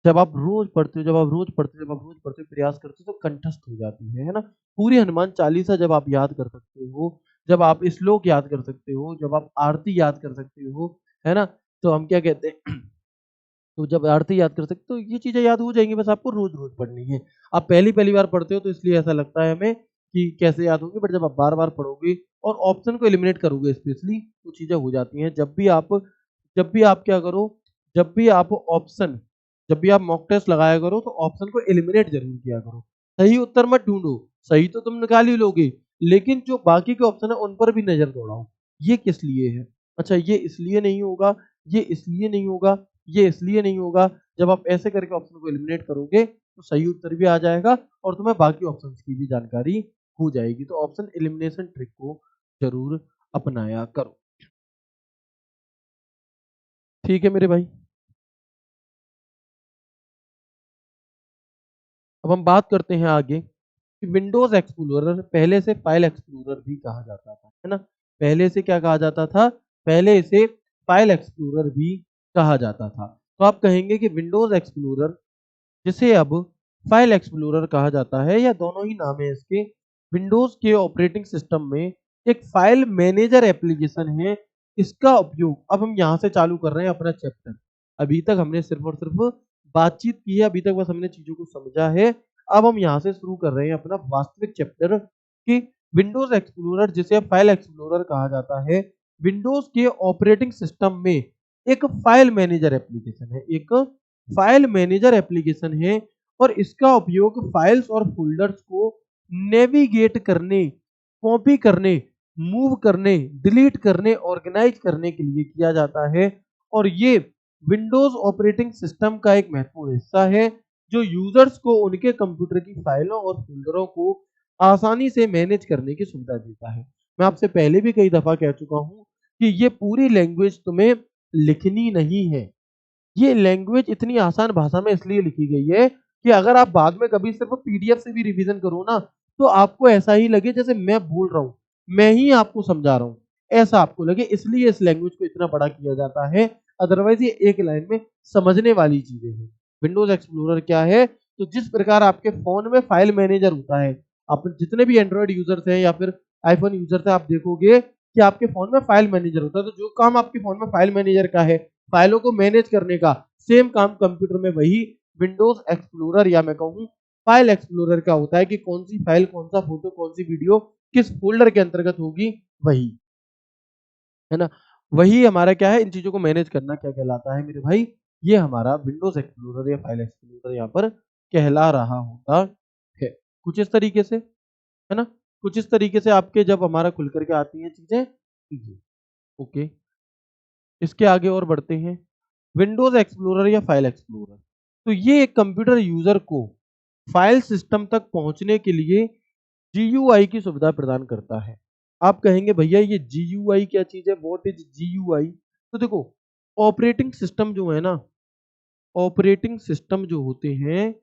जब आप रोज पढ़ते हो, जब आप रोज पढ़ते हो, जब आप रोज पढ़ते हो, प्रयास करते हो, तो कंठस्थ हो जाती है ना। पूरी हनुमान चालीसा जब आप याद कर सकते हो, जब आप श्लोक याद कर सकते हो, जब आप आरती याद कर सकते हो, है ना, तो हम क्या कहते हैं तो जब आरती याद कर सकते हो, तो ये चीजें याद हो जाएंगी, बस आपको रोज रोज पढ़नी है। आप पहली पहली बार पढ़ते हो तो इसलिए ऐसा लगता है हमें कि कैसे याद होंगी, बट जब आप बार बार पढ़ोगे और ऑप्शन को एलिमिनेट करोगे स्पेशली, तो चीजें हो जाती हैं। जब भी आप क्या करो, जब भी आप ऑप्शन जब भी आप मॉक टेस्ट लगाया करो तो ऑप्शन को एलिमिनेट जरूर किया करो। सही उत्तर मत ढूंढो, सही तो तुम निकाल ही लोगे, लेकिन जो बाकी के ऑप्शन है उन पर भी नजर दौड़ाओ। ये किस लिए है? अच्छा, ये इसलिए नहीं होगा, ये इसलिए नहीं होगा, ये इसलिए नहीं होगा। जब आप ऐसे करके ऑप्शन को एलिमिनेट करोगे तो सही उत्तर भी आ जाएगा और तुम्हें बाकी ऑप्शंस की भी जानकारी हो जाएगी। तो ऑप्शन एलिमिनेशन ट्रिक को जरूर अपनाया करो। ठीक है मेरे भाई। अब हम बात करते हैं आगे कि विंडोज एक्सप्लोरर पहले से फाइल एक्सप्लोरर भी कहा जाता था, है ना? पहले से क्या कहा जाता था? पहले इसे फाइल एक्सप्लोरर भी कहा जाता था। तो आप कहेंगे कि विंडोज एक्सप्लोरर, जिसे अब फाइल एक्सप्लोरर कहा जाता है, या दोनों ही नाम है इसके, विंडोज के ऑपरेटिंग सिस्टम में एक फाइल मैनेजर एप्लीकेशन है। इसका उपयोग अब हम यहाँ से चालू कर रहे हैं अपना चैप्टर। अभी तक हमने सिर्फ और सिर्फ बातचीत की है, अभी तक बस हमने चीजों को समझा है। अब हम यहाँ से शुरू कर रहे हैं अपना वास्तविक चैप्टर कि विंडोज एक्सप्लोरर, जिसे अब फाइल एक्सप्लोरर कहा जाता है, विंडोज के ऑपरेटिंग सिस्टम में एक फाइल मैनेजर एप्लीकेशन है, एक फाइल मैनेजर एप्लीकेशन है। और इसका उपयोग फाइल्स और फोल्डर्स को नेविगेट करने, कॉपी करने, मूव करने, डिलीट करने, ऑर्गेनाइज करने के लिए किया जाता है। और ये विंडोज ऑपरेटिंग सिस्टम का एक महत्वपूर्ण हिस्सा है जो यूजर्स को उनके कंप्यूटर की फाइलों और फोल्डरों को आसानी से मैनेज करने की सुविधा देता है। मैं आपसे पहले भी कई दफा कह चुका हूं कि ये पूरी लैंग्वेज तुम्हें लिखनी नहीं है। ये लैंग्वेज इतनी आसान भाषा में इसलिए लिखी गई है कि अगर आप बाद में कभी सिर्फ पीडीएफ से भी रिवीजन करो ना, तो आपको ऐसा ही लगे जैसे मैं बोल रहा हूँ, मैं ही आपको समझा रहा हूँ, ऐसा आपको लगे। इसलिए इस लैंग्वेज को इतना बड़ा किया जाता है। अदरवाइज ये एक लाइन में समझने वाली चीजें हैं। विंडोज एक्सप्लोरर क्या है? तो जिस प्रकार आपके फोन में फाइल मैनेजर होता है, आप जितने भी एंड्रॉइड यूजर्स हैं या फिर आईफोन यूजर्स हैं, आप देखोगे कि आपके फोन में फाइल मैनेजर होता है। तो जो काम आपके फोन में फाइल मैनेजर का है, फाइलों को मैनेज करने का, सेम काम कंप्यूटर में वही विंडोज एक्सप्लोरर या मैं कहूँ फाइल एक्सप्लोरर का होता है कि कौन सी फाइल, कौन सा फोटो, कौन सी वीडियो किस फोल्डर के अंतर्गत होगी, वही, है ना? वही हमारा क्या है, इन चीजों को मैनेज करना क्या कहलाता है मेरे भाई? ये हमारा विंडोज एक्सप्लोरर या फाइल एक्सप्लोरर यहाँ पर कहला रहा होता है। कुछ इस तरीके से, है ना? कुछ इस तरीके से आपके जब हमारा खुल करके आती हैं चीजें। ओके, इसके आगे और बढ़ते हैं। विंडोज एक्सप्लोरर या फाइल एक्सप्लोरर, तो ये एक कंप्यूटर यूजर को फाइल सिस्टम तक पहुंचने के लिए जीयूआई की सुविधा प्रदान करता है। आप कहेंगे भैया ये जीयूआई क्या चीज है? What is GUI? तो देखो, ऑपरेटिंग सिस्टम जो है ना, ऑपरेटिंग सिस्टम जो होते हैं,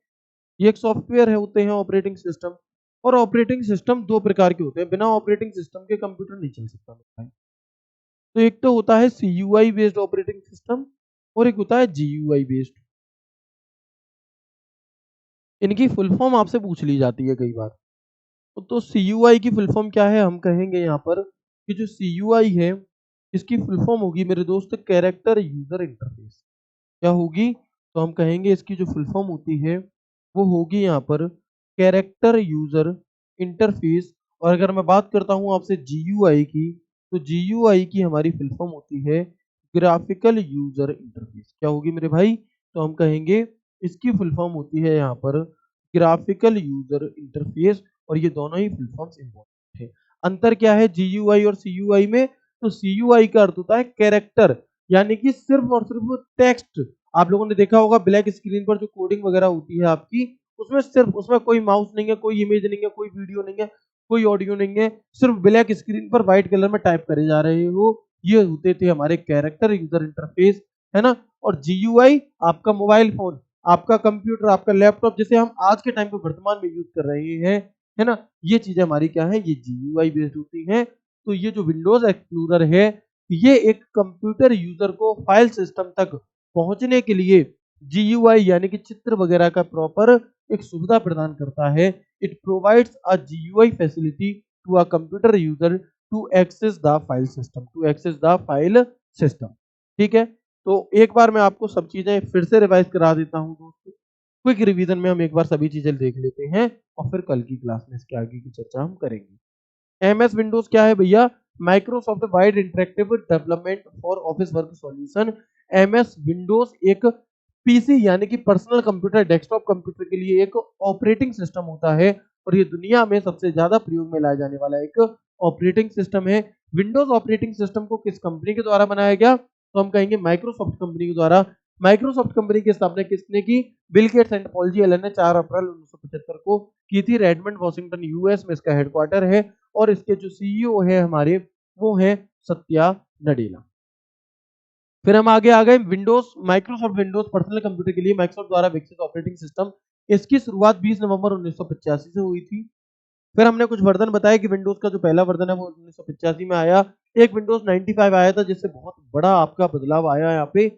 ये एक सॉफ्टवेयर है, होते हैं ऑपरेटिंग सिस्टम। और ऑपरेटिंग सिस्टम दो प्रकार के होते हैं, बिना ऑपरेटिंग सिस्टम के कंप्यूटर नहीं चल सकता मेरे भाई। तो एक तो होता है सीयूआई बेस्ड ऑपरेटिंग सिस्टम और एक होता है जीयूआई बेस्ड। इनकी फुल फॉर्म आपसे पूछ ली जाती है कई बार। तो सीयूआई की फुल फॉर्म क्या है? हम कहेंगे यहाँ पर कि जो सीयूआई है, इसकी फुल फॉर्म होगी मेरे दोस्त कैरेक्टर यूजर इंटरफेस। क्या होगी? तो हम कहेंगे इसकी जो फुल फॉर्म होती है वो होगी यहाँ पर कैरेक्टर यूजर इंटरफेस। और अगर मैं बात करता हूँ आपसे जीयूआई की, तो जीयूआई की हमारी फुल फॉर्म होती है ग्राफिकल यूजर इंटरफेस। क्या होगी मेरे भाई? तो हम कहेंगे इसकी फुल फॉर्म होती है यहाँ पर ग्राफिकल यूजर इंटरफेस। और ये दोनों ही फुल फॉर्म्स इंपॉर्टेंट है। अंतर क्या है जीयूआई और सीयूआई में? तो सीयूआई का अर्थ होता है कैरेक्टर, यानी कि सिर्फ और सिर्फ टेक्स्ट। आप लोगों ने देखा होगा ब्लैक स्क्रीन पर जो कोडिंग वगैरह होती है आपकी, उसमें सिर्फ, उसमें कोई माउस नहीं है, कोई इमेज नहीं है, कोई वीडियो नहीं है, कोई ऑडियो नहीं है, सिर्फ ब्लैक स्क्रीन पर व्हाइट कलर में टाइप करे जा रहे हो। ये होते थे हमारे कैरेक्टर यूजर इंटरफेस, है ना? और जीयूआई आपका मोबाइल फोन, आपका कंप्यूटर, आपका लैपटॉप, जिसे हम आज के टाइम पे वर्तमान में यूज कर रहे हैं, है ना? ये चीजें हमारी क्या है? ये जीयूआई बेस्ड होती हैं। तो ये जो विंडोज एक्सप्लोरर है, ये एक कंप्यूटर यूजर को फाइल सिस्टम तक पहुंचने के लिए जीयूआई यानी कि चित्र वगैरह का प्रॉपर एक सुविधा प्रदान करता है। It provides a GUI facility to a computer user to access the file system, to access the file system. ठीक है, तो एक बार मैं आपको सब चीजें फिर से रिवाइज करा देता हूं दोस्तों। क्विक रिवीजन में हम एक बार सभी चीजें देख लेते हैं और फिर कल की क्लास में इसके आगे की चर्चा हम करेंगे। एमएस विंडोज क्या है भैया? Microsoft wide interactive development for office work solution. MS Windows एक पीसी यानी कि पर्सनल कंप्यूटर, डेस्कटॉप कंप्यूटर के लिए एक ऑपरेटिंग सिस्टम होता है। और ये दुनिया में सबसे ज्यादा प्रयोग में लाया जाने वाला एक ऑपरेटिंग सिस्टम है। विंडोज ऑपरेटिंग सिस्टम को किस कंपनी के द्वारा बनाया गया, तो हम कहेंगे माइक्रोसॉफ्ट कंपनी के द्वारा। माइक्रोसॉफ्ट कंपनी की स्थापना किसने की, Bill Gates and Paul G Allen ने 4 अप्रैल 1975 को की थी। रेडमंड वॉशिंगटन यूएस में इसका हेडक्वार्टर है और इसके जो सीईओ है हमारे वो है सत्या नडेला। फिर हम आगे आ गए Windows, Microsoft Windows personal computer के लिए माइक्रोसॉफ्ट द्वारा विकसित ऑपरेटिंग सिस्टम। इसकी शुरुआत 20 नवंबर 1985 से हुई थी। फिर हमने कुछ वर्जन बताया कि विंडोज का जो पहला वर्जन है वो 1985 में आया। एक विंडोज 95 आया था जिससे बहुत बड़ा आपका बदलाव आया यहाँ पे।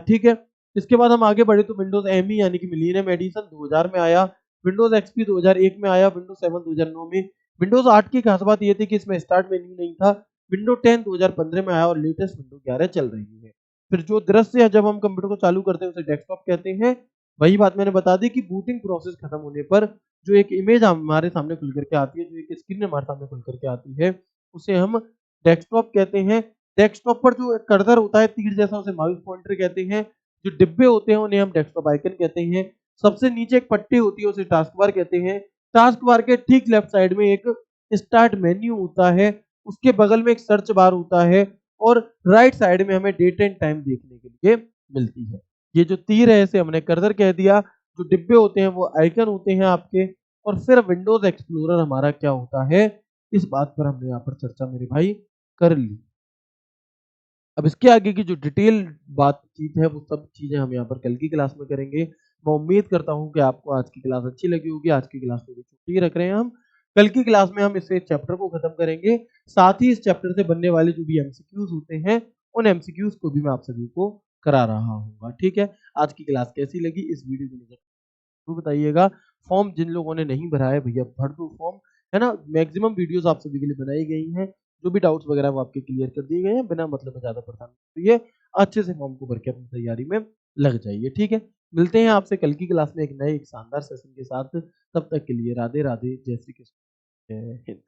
ठीक है, इसके बाद हम आगे बढ़े तो विंडोज एमई यानी कि मिलीनियम एडिशन 2000 में आया। विंडोज एक्सपी 2001 में आया। विंडोज 7 2009 में। विंडोज 8 की खास बात ये थी कि इसमें स्टार्ट मेन्यू नहीं था। विंडोज 10 2015 में आया और लेटेस्ट विंडोज 11 चल रही है। फिर जो दृश्य है जब हम कंप्यूटर को चालू करते हैं उसे डेस्कटॉप कहते हैं। वही बात मैंने बता दी कि बूटिंग प्रोसेस खत्म होने पर जो एक इमेज हमारे सामने खुल करके आती है, जो एक स्क्रीन हमारे सामने खुल करके आती है, उसे हम डेस्कटॉप कहते हैं। डेस्कटॉप पर जो कर्सर होता है तीर जैसा उसे माउस पॉइंटर कहते हैं। जो डिब्बे होते हैं उन्हें हम डेस्कटॉप आइकन कहते हैं। सबसे नीचे एक पट्टी होती है उसे टास्क बार कहते हैं। टास्क बार के ठीक लेफ्ट साइड में एक स्टार्ट मेन्यू होता है, उसके बगल में एक सर्च बार होता है और राइट साइड में हमें डेट एंड टाइम देखने के लिए मिलती है। ये जो तीर है इसे हमने कर्सर कह दिया। जो डिब्बे होते हैं वो आइकन होते हैं आपके। और फिर विंडोज एक्सप्लोरर हमारा क्या होता है, इस बात पर हमने यहाँ पर चर्चा मेरे भाई कर ली। अब इसके आगे की जो डिटेल बातचीत है वो सब चीजें हम यहाँ पर कल की क्लास में करेंगे। मैं उम्मीद करता हूँ कि आपको आज की क्लास अच्छी लगी होगी। आज की क्लास थोड़ी छुट्टी रख रहे हैं हम। कल की क्लास में हम इस चैप्टर को खत्म करेंगे। साथ ही इस चैप्टर से बनने वाले जो भी एमसीक्यूज होते हैं उन एमसीक्यूज को भी मैं आप सभी को करा रहा हूँ। ठीक है, आज की क्लास कैसी लगी इस वीडियो को जरूर बताइएगा। फॉर्म जिन लोगों ने नहीं भरा है भैया भर दो फॉर्म, है ना। मैक्सिमम वीडियोस आप सभी के लिए बनाई गई हैं। जो भी डाउट्स वगैरह वो आपके क्लियर कर दिए गए हैं। बिना मतलब में ज्यादा परेशान करिए, अच्छे से फॉर्म को भर के अपनी तैयारी में लग जाइए। ठीक है, मिलते हैं आपसे कल की क्लास में एक नए एक शानदार सेशन के साथ। तब तक के लिए राधे राधे, जय श्री कृष्ण, जय हिंद।